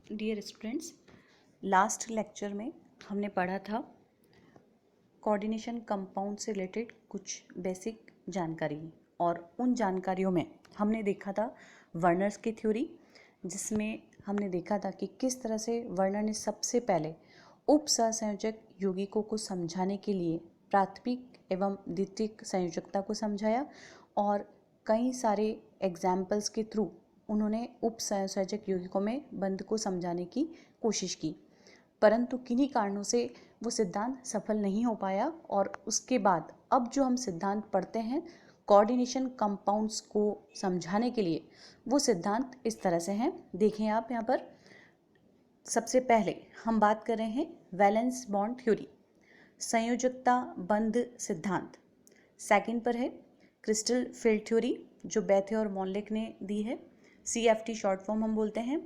Dear students, last lecture में हमने पढ़ा था कोऑर्डिनेशन कंपाउंड से रिलेटेड कुछ बेसिक जानकारी, और उन जानकारियों में हमने देखा था वर्नर्स की थ्योरी, जिसमें हमने देखा था कि किस तरह से वर्नर ने सबसे पहले उपसहसंयोजक यौगिकों को समझाने के लिए प्राथमिक एवं द्वितीयक संयोजकता को समझाया, और कई सारे एग्जाम्पल्स के थ्रू उन्होंने उपसहसंयोजक यौगिकों में बंध को समझाने की कोशिश की, परंतु किन्हीं कारणों से वो सिद्धांत सफल नहीं हो पाया। और उसके बाद अब जो हम सिद्धांत पढ़ते हैं कोऑर्डिनेशन कंपाउंड्स को समझाने के लिए, वो सिद्धांत इस तरह से हैं। देखें आप यहाँ पर, सबसे पहले हम बात कर रहे हैं वैलेंस बॉन्ड थ्योरी, संयोजकता बंध सिद्धांत। सेकंड पर है क्रिस्टल फील्ड थ्योरी, जो बेथे और मॉनलेक ने दी है, CFT शॉर्ट फॉर्म हम बोलते हैं।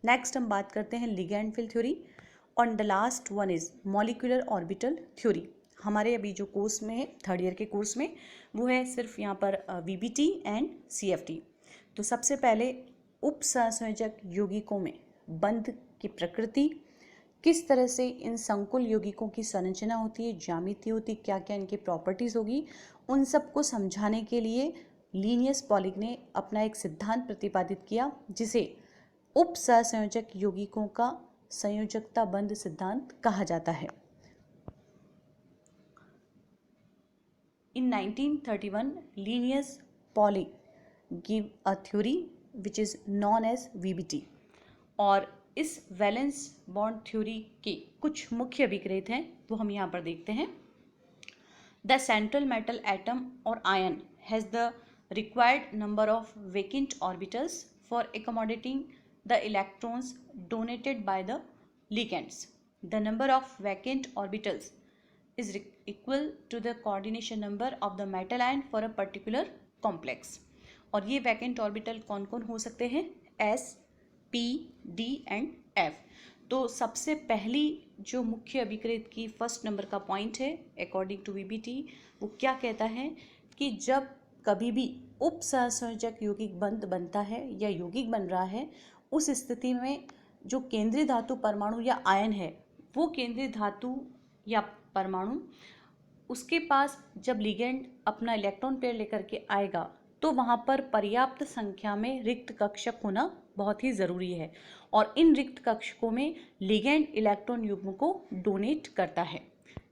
नेक्स्ट हम बात करते हैं लिगैंड फील्ड थ्योरी, और the last one is molecular orbital theory. हमारे अभी जो कोर्स में है, थर्ड ईयर के कोर्स में, वो है सिर्फ यहाँ पर VBT एंड CFT। तो सबसे पहले उपसहसंयोजक यौगिकों में बंध की प्रकृति, किस तरह से इन संकुल यौगिकों की संरचना होती है, ज्यामिति होती, क्या क्या इनकी प्रॉपर्टीज होगी, उन सब को समझाने के लिए लीनियस पॉलिक ने अपना एक सिद्धांत प्रतिपादित किया, जिसे उपसहसंयोजक यौगिकों का संयोजकता बंध सिद्धांत कहा जाता है। In 1931, Linnaeus Pauling give a theory which is known as VBT, और इस वैलेंस बॉन्ड थ्योरी के कुछ मुख्य अभिक्रिया हैं, वो हम यहाँ पर देखते हैं। द सेंट्रल मेटल एटम और ion has the required number of vacant orbitals for accommodating the electrons donated by the ligands. The number of vacant orbitals is equal to the coordination number of the metal ion for a particular complex. और ये vacant orbital कौन कौन हो सकते हैं? S, P, D and F। तो सबसे पहली जो मुख्य अभिक्रिया की फर्स्ट नंबर का पॉइंट है अकॉर्डिंग टू VBT, वो क्या कहता है कि जब कभी भी उपसहसंयोजक यौगिक बंध बनता है या यौगिक बन रहा है, उस स्थिति में जो केंद्रीय धातु परमाणु या आयन है, वो केंद्रीय धातु या परमाणु, उसके पास जब लिगेंड अपना इलेक्ट्रॉन पेयर लेकर के आएगा, तो वहाँ पर पर्याप्त संख्या में रिक्त कक्षक होना बहुत ही ज़रूरी है, और इन रिक्त कक्षकों में लिगेंड इलेक्ट्रॉन युग्म को डोनेट करता है।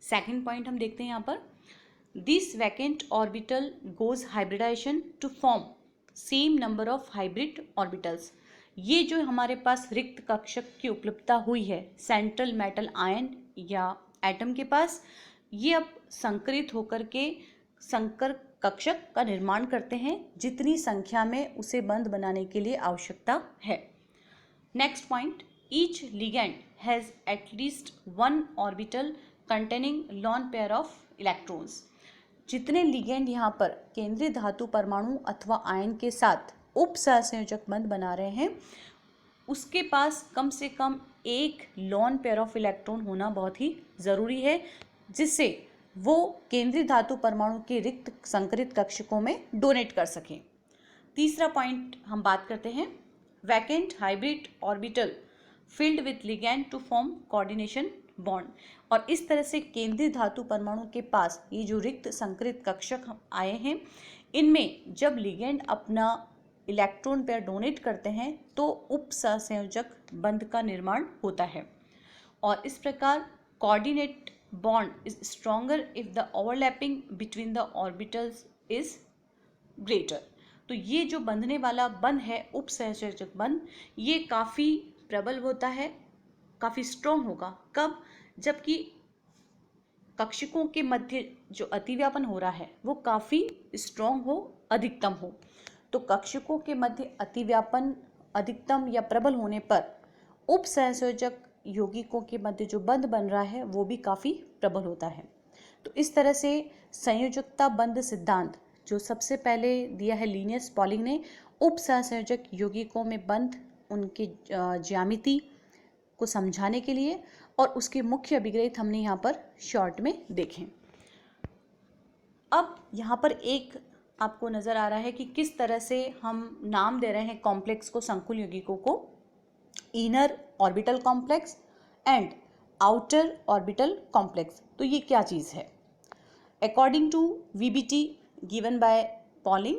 सेकंड पॉइंट हम देखते हैं यहाँ पर, This vacant orbital goes hybridization to form same number of hybrid orbitals। ये जो हमारे पास रिक्त कक्षक की उपलब्धता हुई है सेंट्रल मेटल आयन या एटम के पास, ये अब संकरित होकर के संकर कक्षक का निर्माण करते हैं, जितनी संख्या में उसे बंध बनाने के लिए आवश्यकता है। Next point, each ligand has at least one orbital containing lone pair of electrons. जितने लिगेंड यहाँ पर केंद्रीय धातु परमाणु अथवा आयन के साथ उपसहसंयोजक बंध बना रहे हैं, उसके पास कम से कम एक लॉन पेयर ऑफ इलेक्ट्रॉन होना बहुत ही ज़रूरी है, जिससे वो केंद्रीय धातु परमाणु के रिक्त संकरित कक्षकों में डोनेट कर सकें। तीसरा पॉइंट हम बात करते हैं, vacant hybrid orbital filled with ligand to form coordination bond. और इस तरह से केंद्रीय धातु परमाणु के पास ये जो रिक्त संकरित कक्षक आए हैं, इनमें जब लिगेंड अपना इलेक्ट्रॉन पेयर डोनेट करते हैं, तो उपसहसंयोजक बंध का निर्माण होता है, और इस प्रकार coordinate bond is stronger if the overlapping between the orbitals is greater. तो ये जो बंधने वाला बंध है उपसहसंयोजक बंध, ये काफ़ी प्रबल होता है, काफ़ी स्ट्रॉन्ग होगा। कब? जबकि कक्षकों के मध्य जो अतिव्यापन हो रहा है वो काफ़ी स्ट्रॉन्ग हो, अधिकतम हो। तो कक्षकों के मध्य अतिव्यापन अधिकतम या प्रबल होने पर उपसहसंयोजक यौगिकों के मध्य जो बंध बन रहा है वो भी काफ़ी प्रबल होता है। तो इस तरह से संयोजकता बंध सिद्धांत जो सबसे पहले दिया है लीनियस पॉलिंग ने, उपसहसंयोजक यौगिकों में बंध, उनकी ज्यामिति को समझाने के लिए, और उसके मुख्य अभिग्रहित हमने यहाँ पर शॉर्ट में देखें। अब यहाँ पर एक आपको नज़र आ रहा है कि किस तरह से हम नाम दे रहे हैं कॉम्प्लेक्स को, संकुल यौगिकों को। Inner orbital complex and outer orbital complex. तो ये क्या चीज़ है? According to VBT given by Pauling,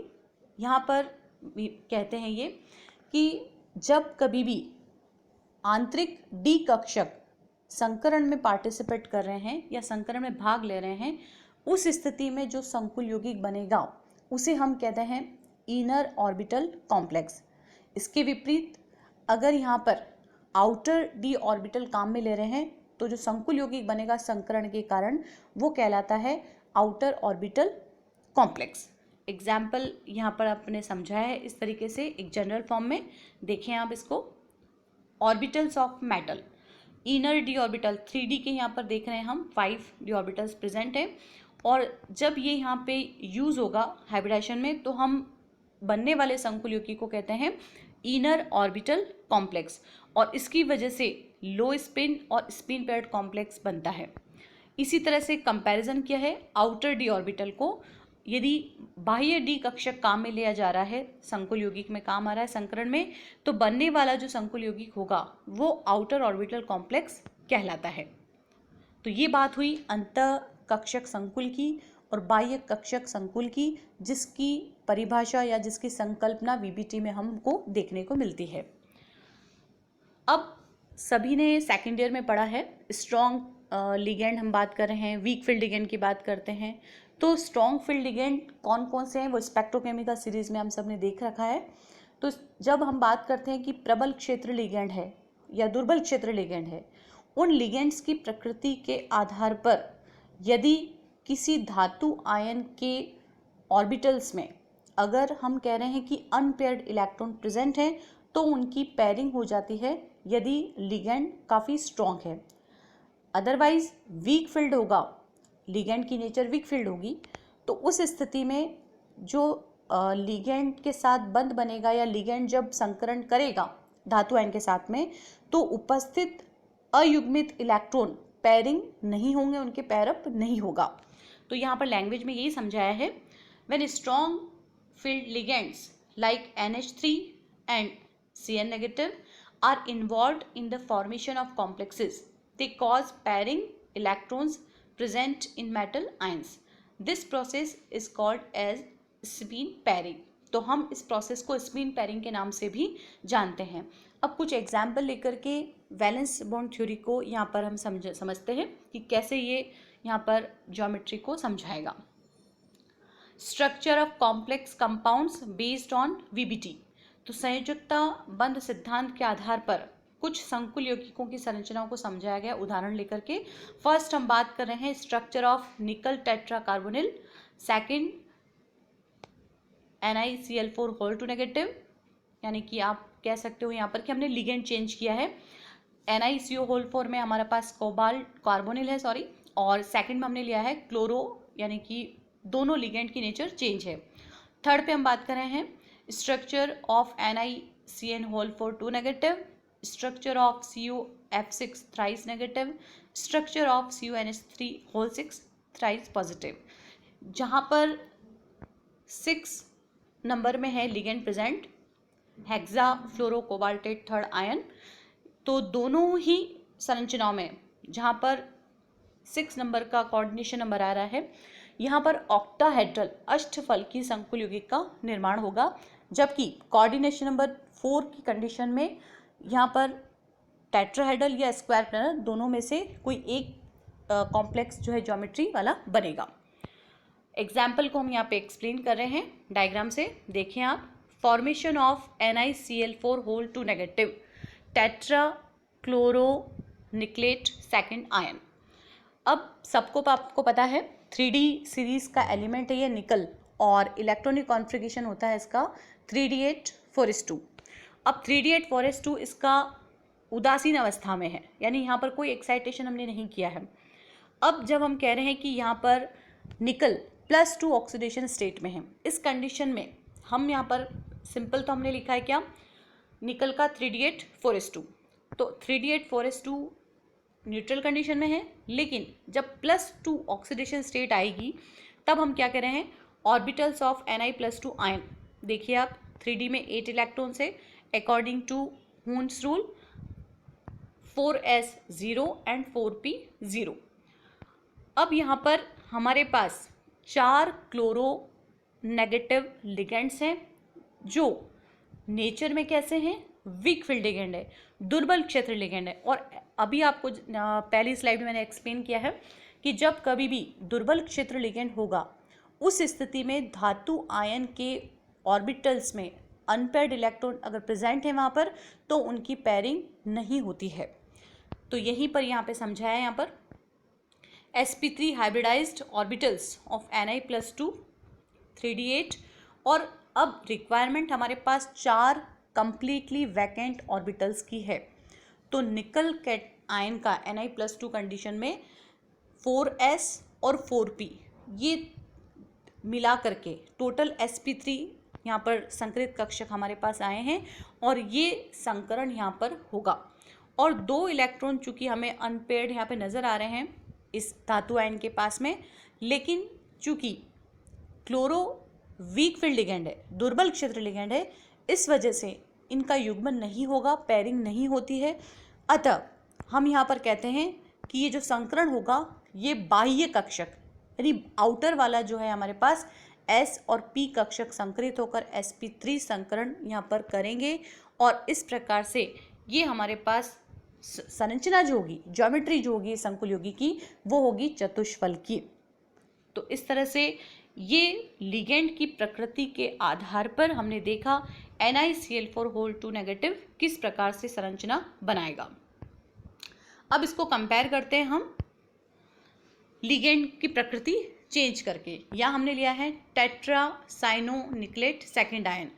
यहाँ पर कहते हैं ये कि जब कभी भी आंतरिक डी कक्षक संकरण में पार्टिसिपेट कर रहे हैं या संकरण में भाग ले रहे हैं, उस स्थिति में जो संकुल यौगिक बनेगा उसे हम कहते हैं इनर ऑर्बिटल कॉम्प्लेक्स। इसके विपरीत अगर यहाँ पर आउटर डी ऑर्बिटल काम में ले रहे हैं तो जो संकुल यौगिक बनेगा संकरण के कारण वो कहलाता है आउटर ऑर्बिटल कॉम्प्लेक्स। एग्जाम्पल यहाँ पर आपने समझाया है इस तरीके से एक जनरल फॉर्म में। देखें आप इसको, orbitals of metal, inner D orbital 3D के यहाँ पर देख रहे हैं हम 5 डी ऑर्बिटल्स प्रेजेंट है, और जब ये यहाँ पे यूज़ होगा हाइब्रिडाइजेशन में तो हम बनने वाले संकुल यौगिक को कहते हैं इनर ऑर्बिटल कॉम्प्लेक्स, और इसकी वजह से लो स्पिन और स्पिन पेयर्ड कॉम्प्लेक्स बनता है। इसी तरह से कंपैरिजन किया है आउटर डी ऑर्बिटल को, यदि बाह्य डी कक्षक काम में लिया जा रहा है, संकुल यौगिक में काम आ रहा है संकरण में, तो बनने वाला जो संकुल यौगिक होगा वो आउटर ऑर्बिटल कॉम्प्लेक्स कहलाता है। तो ये बात हुई अंतः कक्षक संकुल की और बाह्य कक्षक संकुल की, जिसकी परिभाषा या जिसकी संकल्पना वीबीटी में हमको देखने को मिलती है। अब सभी ने सेकेंड ईयर में पढ़ा है स्ट्रॉन्ग लिगेंड, हम बात कर रहे हैं वीक फील्ड लिगेंड की बात करते हैं। तो स्ट्रॉन्ग फील्ड लिगेंड कौन कौन से हैं वो स्पेक्ट्रोकेमिकल सीरीज में हम सब ने देख रखा है। तो जब हम बात करते हैं कि प्रबल क्षेत्र लिगेंड है या दुर्बल क्षेत्र लिगेंड है, उन लिगेंड्स की प्रकृति के आधार पर यदि किसी धातु आयन के ऑर्बिटल्स में अगर हम कह रहे हैं कि अनपेयर्ड इलेक्ट्रॉन प्रेजेंट है तो उनकी पेयरिंग हो जाती है यदि लिगेंड काफ़ी स्ट्रॉन्ग है। अदरवाइज वीक फील्ड होगा, लिगेंड की नेचर वीक फील्ड होगी, तो उस स्थिति में जो लिगेंड के साथ बंध बनेगा या लिगेंड जब संकरण करेगा धातु आयन के साथ में तो उपस्थित अयुग्मित इलेक्ट्रॉन पेयरिंग नहीं होंगे, उनके पेयरअप नहीं होगा। तो यहाँ पर लैंग्वेज में यही समझाया है, when strong field ligands like NH3 and Cn negative are involved in the formation of complexes, they cause pairing electrons present in metal ions. This process is called as spin pairing. तो हम इस process को spin pairing के नाम से भी जानते हैं। अब कुछ एग्जाम्पल लेकर के वैलेंस बॉन्ड थ्योरी को यहाँ पर हम समझते हैं कि कैसे ये यहाँ पर ज्योमेट्री को समझाएगा। Structure of complex compounds based on VBT. तो संयोजकता बंध सिद्धांत के आधार पर कुछ संकुल यौगिकों की संरचनाओं को समझाया गया उदाहरण लेकर के। फर्स्ट हम बात कर रहे हैं structure of nickel tetracarbonyl, second NiCl4 whole two negative, यानी कि आप कह सकते हो यहाँ पर कि हमने लिगेंड चेंज किया है। NiCO होल 4 में हमारे पास कोबाल्ट कार्बोनिल है और सेकेंड में हमने लिया है क्लोरो, यानी कि दोनों लिगेंड की नेचर चेंज है। थर्ड पे हम बात कर रहे हैं structure of NiCN whole 4 2 negative, structure of CuF6 thrice negative, structure of CuNH3 whole 6 thrice positive। जहाँ पर 6 नंबर में है लिगेंड प्रेजेंट हेक्सा फ्लोरो कोबाल्टेट थर्ड आयन, तो दोनों ही संरचनाओं में जहाँ पर 6 नंबर का कोऑर्डिनेशन नंबर आ रहा है, यहाँ पर ऑक्टाहेड्रल अष्टफल की संकुल यौगिक का निर्माण होगा, जबकि कोऑर्डिनेशन नंबर 4 की कंडीशन में यहाँ पर टेट्राहेड्रल या स्क्वायर प्लेनर दोनों में से कोई एक कॉम्प्लेक्स जो है ज्योमेट्री वाला बनेगा। एग्जाम्पल को हम यहाँ पे एक्सप्लेन कर रहे हैं डायग्राम से। देखें आप, formation of NiCl4 whole two negative tetrachloronickelate second ion. अब सबको आपको पता है 3D सीरीज का एलिमेंट है ये निकल, और इलेक्ट्रॉनिक कॉन्फ़िगरेशन होता है इसका 3D8 4s2। अब 3D8 4s2 इसका उदासीन अवस्था में है, यानी यहाँ पर कोई एक्साइटेशन हमने नहीं किया है। अब जब हम कह रहे हैं कि यहाँ पर निकल +2 ऑक्सीडेशन स्टेट में है, इस कंडीशन में हम यहाँ पर सिंपल तो हमने लिखा है क्या, निकल का 3D8 4s2। तो 3D8 4s2 न्यूट्रल कंडीशन में है, लेकिन जब +2 ऑक्सीडेशन स्टेट आएगी तब हम क्या कह रहे हैं, ऑर्बिटल्स ऑफ Ni+2 आयन। देखिए आप 3D में 8 इलेक्ट्रॉन्स है according to Hund's rule, 4s 0 and 4p 0। अब यहाँ पर हमारे पास 4 क्लोरो नेगेटिव लिगेंड्स हैं जो नेचर में कैसे हैं, वीक फील्ड लिगेंड है, दुर्बल क्षेत्र लिगेंड है। और अभी आपको पहली स्लाइड में मैंने एक्सप्लेन किया है कि जब कभी भी दुर्बल क्षेत्र लिगेंड होगा उस स्थिति में धातु आयन के ऑर्बिटल्स में अनपेयर्ड इलेक्ट्रॉन अगर प्रेजेंट है वहाँ पर तो उनकी पेयरिंग नहीं होती है। तो यहीं पर यहाँ पे समझाया, यहाँ पर sp3 hybridised orbitals of Ni+2 3d8। और अब रिक्वायरमेंट हमारे पास 4 कंप्लीटली वैकेंट ऑर्बिटल्स की है। तो निकल कैट आयन का Ni+2 कंडीशन में 4s और 4p ये मिला करके टोटल sp3 यहाँ पर संकरित कक्षक हमारे पास आए हैं और ये संकरण यहाँ पर होगा। और 2 इलेक्ट्रॉन चूंकि हमें अनपेयर्ड यहाँ पे नज़र आ रहे हैं इस धातु आयन के पास में, लेकिन चूंकि क्लोरो वीक फील्ड लिगेंड है, दुर्बल क्षेत्र लिगेंड है, इस वजह से इनका युग्मन नहीं होगा, पेयरिंग नहीं होती है। अतः हम यहाँ पर कहते हैं कि ये जो संकरण होगा ये बाह्य कक्षक यानी आउटर वाला जो है हमारे पास S और P कक्षक संकरित होकर sp3 संकरण यहाँ पर करेंगे और इस प्रकार से ये हमारे पास संरचना जो होगी, ज्योमेट्री जो होगी संकुल योगी की, वो होगी चतुष्फल की। तो इस तरह से ये लिगेंड की प्रकृति के आधार पर हमने देखा NiCl4 नेगेटिव किस प्रकार से संरचना बनाएगा। अब इसको कंपेयर करते हैं हम लिगेंड की प्रकृति चेंज करके। यहाँ हमने लिया है टेट्रासाइनोनिक्लेट सेकेंड आयन,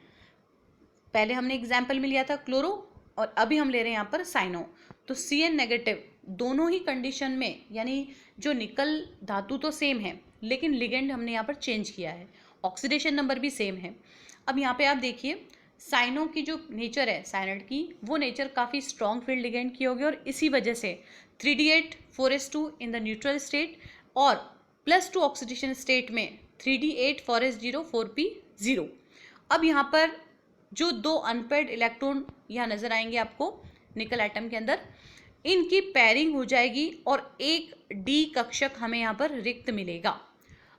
पहले हमने एग्जाम्पल में लिया था क्लोरो और अभी हम ले रहे हैं यहाँ पर साइनो। तो Cn नेगेटिव दोनों ही कंडीशन में, यानी जो निकल धातु तो सेम है लेकिन लिगेंड हमने यहाँ पर चेंज किया है, ऑक्सीडेशन नंबर भी सेम है। अब यहाँ पे आप देखिए साइनो की जो नेचर है साइनाइड की, वो नेचर काफ़ी स्ट्रॉन्ग फील्ड लिगेंड की होगी और इसी वजह से 3d8 4s2 in the neutral state और +2 ऑक्सीडेशन स्टेट में 3d8 4s0 4p 0। अब यहाँ पर जो 2 अनपेयर्ड इलेक्ट्रॉन यहाँ नजर आएंगे आपको निकल एटम के अंदर, इनकी पेयरिंग हो जाएगी और एक डी कक्षक हमें यहाँ पर रिक्त मिलेगा।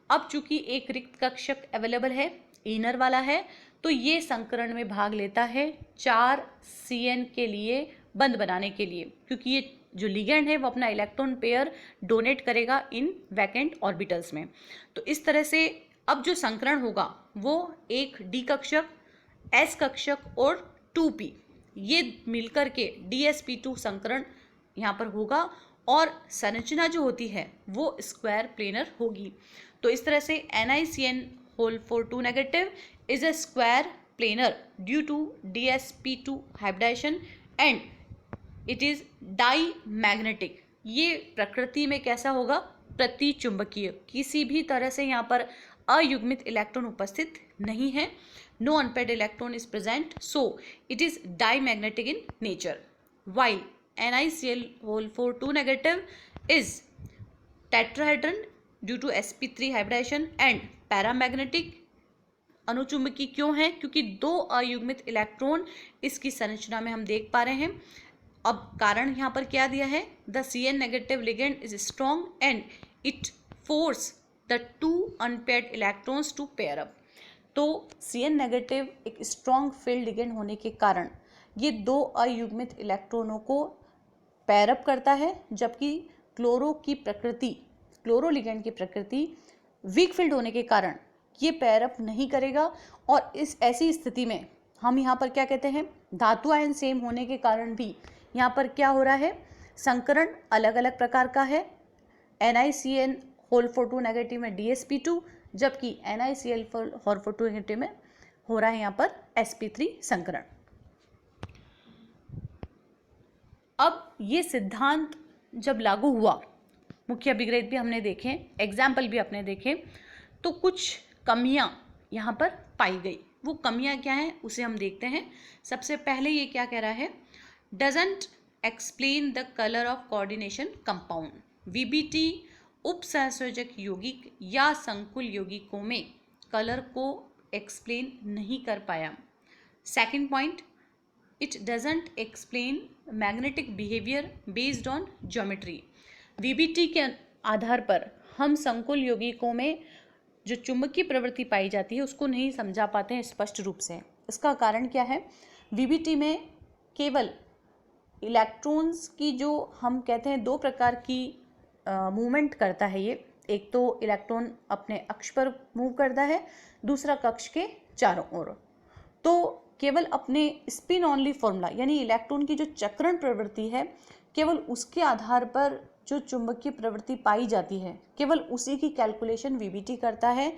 अब चूंकि एक रिक्त कक्षक अवेलेबल है, इनर वाला है, तो ये संकरण में भाग लेता है 4 Cn के लिए बंद बनाने के लिए, क्योंकि ये जो लिगेंड है वो अपना इलेक्ट्रॉन पेयर डोनेट करेगा इन वैकेंट ऑर्बिटल्स में। तो इस तरह से अब जो संकरण होगा वो एक डी कक्षक, एस कक्षक और 2p ये मिलकर के dsp2 संकरण यहाँ पर होगा और संरचना जो होती है वो स्क्वायर प्लेनर होगी। तो इस तरह से NiCn4 negative is a square planar due to dsp2 hybridisation and it is diamagnetic. ये प्रकृति में कैसा होगा, प्रति चुंबकीय, किसी भी तरह से यहाँ पर अयुग्मित इलेक्ट्रॉन उपस्थित नहीं है, no unpaired electron is present, so it is diamagnetic in nature. while NiCl4 negative is tetrahedron due to sp3 hybridization and paramagnetic। अनुचुंबकी क्यों है, क्योंकि 2 अयुग्मित इलेक्ट्रॉन इसकी संरचना में हम देख पा रहे हैं। अब कारण यहाँ पर क्या दिया है, the Cn negative ligand is strong and it force the 2 unpaired electrons to pair up. तो Cn नेगेटिव एक स्ट्रॉन्ग फील्ड लिगेंड होने के कारण ये 2 अयुग्मित इलेक्ट्रॉनों को पेयर अप करता है, जबकि क्लोरो की प्रकृति, क्लोरो लिगेंड की प्रकृति वीक फील्ड होने के कारण ये पेयर अप नहीं करेगा। और इस ऐसी स्थिति में हम यहाँ पर क्या कहते हैं, धातु आयन सेम होने के कारण भी यहाँ पर क्या हो रहा है, संकरण अलग अलग प्रकार का है। NiCn4 नेगेटिव में dsp2, जबकि NiCl4 नेगेटिव में हो रहा है यहाँ पर sp3 संकरण। अब ये सिद्धांत जब लागू हुआ, मुख्य अभिग्रहित भी हमने देखे, एग्जाम्पल भी अपने देखे, तो कुछ कमियां यहाँ पर पाई गई। वो कमियां क्या हैं उसे हम देखते हैं। सबसे पहले ये क्या कह रहा है, doesn't explain the colour of coordination compound. VBT उपसहसंयोजक यौगिक या संकुल यौगिकों में कलर को एक्सप्लेन नहीं कर पाया। Second point, it doesn't explain magnetic behaviour based on geometry. VBT के आधार पर हम संकुल यौगिकों में जो चुंबकीय प्रवृत्ति पाई जाती है उसको नहीं समझा पाते हैं स्पष्ट रूप से। इसका कारण क्या है? वीबीटी में केवल इलेक्ट्रॉन्स की जो हम कहते हैं दो प्रकार की मूवमेंट करता है ये, एक तो इलेक्ट्रॉन अपने अक्ष पर मूव करता है, दूसरा कक्ष के चारों ओर। तो केवल अपने स्पिन ऑनली फॉर्मूला यानी इलेक्ट्रॉन की जो चक्रण प्रवृत्ति है केवल उसके आधार पर जो चुंबकीय प्रवृत्ति पाई जाती है केवल उसी की कैलकुलेशन वीबीटी करता है।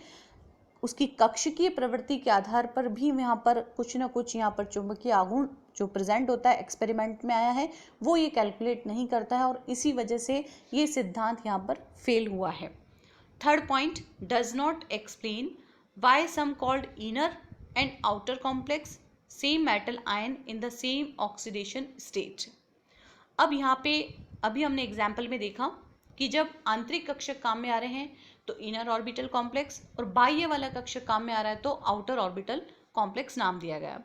उसकी कक्षीय प्रवृत्ति के आधार पर भी यहाँ पर कुछ ना कुछ यहाँ पर चुंबकीय आघूर्ण जो प्रेजेंट होता है एक्सपेरिमेंट में आया है वो ये कैलकुलेट नहीं करता है और इसी वजह से ये सिद्धांत यहाँ पर फेल हुआ है। Third point, does not explain why some called inner and outer complex same metal ion in the same oxidation state. अब यहाँ पे अभी हमने एग्जाम्पल में देखा कि जब आंतरिक कक्षक काम में आ रहे हैं तो इनर ऑर्बिटल कॉम्प्लेक्स और बाह्य वाला कक्षक काम में आ रहा है तो आउटर ऑर्बिटल कॉम्प्लेक्स नाम दिया गया।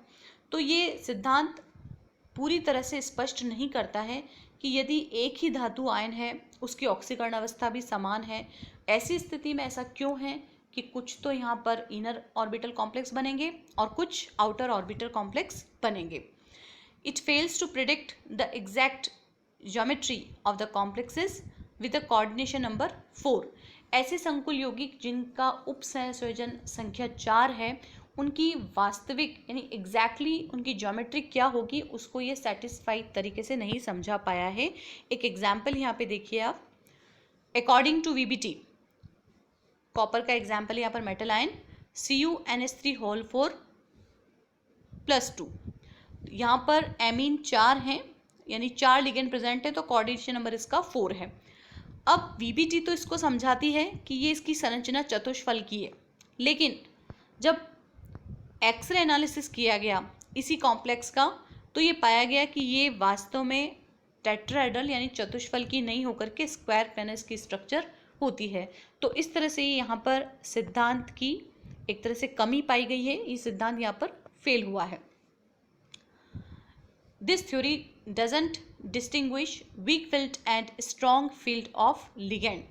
तो ये सिद्धांत पूरी तरह से स्पष्ट नहीं करता है कि यदि एक ही धातु आयन है उसकी ऑक्सीकरण अवस्था भी समान है। ऐसी स्थिति में ऐसा क्यों है कि कुछ तो यहाँ पर इनर ऑर्बिटल कॉम्प्लेक्स बनेंगे और कुछ आउटर ऑर्बिटल कॉम्प्लेक्स बनेंगे। It fails to predict the exact geometry of the complexes with the coordination number 4। ऐसे संकुल यौगिक जिनका उपसंयोजन संख्या 4 है उनकी वास्तविक यानी एग्जैक्टली उनकी ज्योमेट्री क्या होगी उसको ये सेटिस्फाइड तरीके से नहीं समझा पाया है। एक एग्जाम्पल यहाँ पे देखिए आप, अकॉर्डिंग टू वीबीटी कॉपर का एग्जाम्पल यहाँ पर मेटल आयन CuNH3 होल 4 +2। यहाँ पर एमीन 4 हैं यानी 4 लिगेंड प्रेजेंट है तो कोऑर्डिनेशन नंबर इसका 4 है। अब वीबीटी तो इसको समझाती है कि ये इसकी संरचना चतुष्फल की है, लेकिन जब एक्सरे एनालिसिस किया गया इसी कॉम्प्लेक्स का तो ये पाया गया कि ये वास्तव में टेट्राहेड्रल यानी चतुष्फल की नहीं होकर के स्क्वायर प्लेनस की स्ट्रक्चर होती है। तो इस तरह से यहाँ पर सिद्धांत की एक तरह से कमी पाई गई है, ये सिद्धांत यहाँ पर फेल हुआ है। This theory doesn't distinguish weak field and strong field of ligand.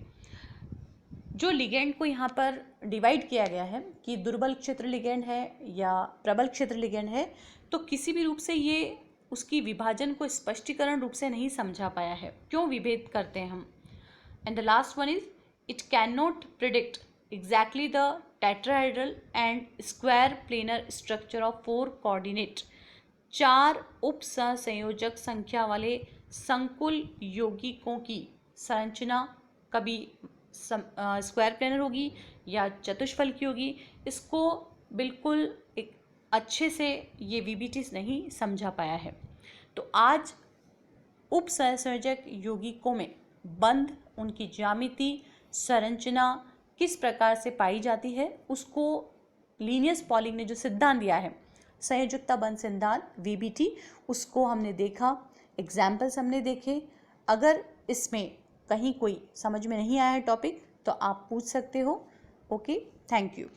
जो लिगेंड को यहाँ पर डिवाइड किया गया है कि दुर्बल क्षेत्र लिगेंड है या प्रबल क्षेत्र लिगेंड है, तो किसी भी रूप से ये उसकी विभाजन को स्पष्टीकरण रूप से नहीं समझा पाया है। क्यों विभेद करते हैं हम? And the last one is it can not predict exactly the tetrahedral and square planar structure of 4 coordinate 4 उपसंयोजक संख्या वाले संकुल यौगिकों की संरचना कभी स्क्वायर प्लेनर होगी या चतुष्फल की होगी, इसको बिल्कुल एक अच्छे से ये वीबीटी नहीं समझा पाया है। तो आज उपसंयोजक यौगिकों में बंध, उनकी ज्यामिति, संरचना किस प्रकार से पाई जाती है उसको लिनियस पॉलिंग ने जो सिद्धांत दिया है संयोजकता बंध सिद्धांत वीबीटी, उसको हमने देखा, एग्जाम्पल्स हमने देखे। अगर इसमें कहीं कोई समझ में नहीं आया है टॉपिक तो आप पूछ सकते हो। Okay, thank you.